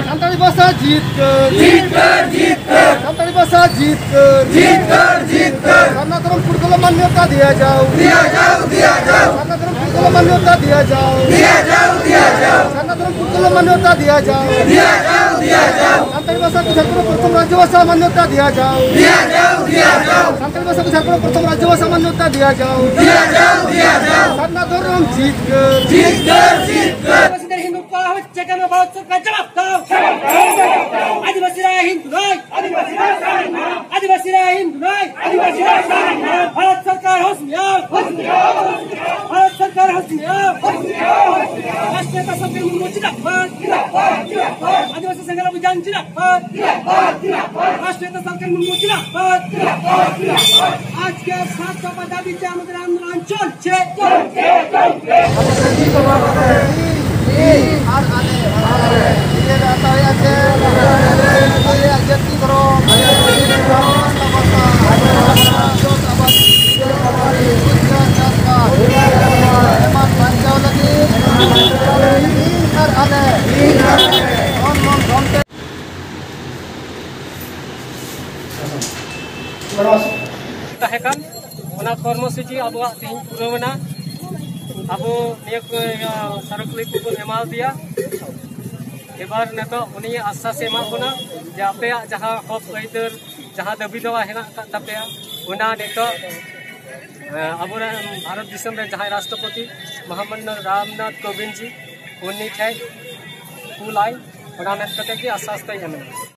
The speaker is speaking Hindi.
संताली भाषा जीत कर सनातन पुरुष को मान्यता दिया जाओ सनातन पुरुष को मान्यता दिया जाओ सनातन पुरुष को मान्यता दिया जाओ संताली भाषा को झारखंड प्रथम राज्य भाषा मान्यता दिया जाओ संताली भाषा को झारखंड प्रथम राज्य भाषा मान्यता दिया जाओ सनातन जीत कर हिंदू का जगह में बहुत का जवाब दो आदिवासी राय हिंदू राय आदिवासी राय हिंदू राय भारत सरकार होशियार भारत सरकार होशियार राष्ट्रीय संघ मुर्मू जिंदाबाद आदिवासी संघ अभियान जिंदाबाद राष्ट्रीय संघ मुर्मू जिंदाबाद आज के 7 दफा दाबीचे আমাদের আন্দোলন চলছে আর আনে ये रहता है ऐसे करो कर्मसूची अब पूरा अब सरकली को एमा दिया एबार नितो उनी आश्वास एमा बना जे आपे जहां हक आइदर जहां दाबी दवा हेना तापे उना नितो अब भारत दिसम रे जहां राष्ट्रपति मोहम्मद रामनाथ कोविंद जी उनी थे कुलाई उना नेतृत्व की आश्वास तय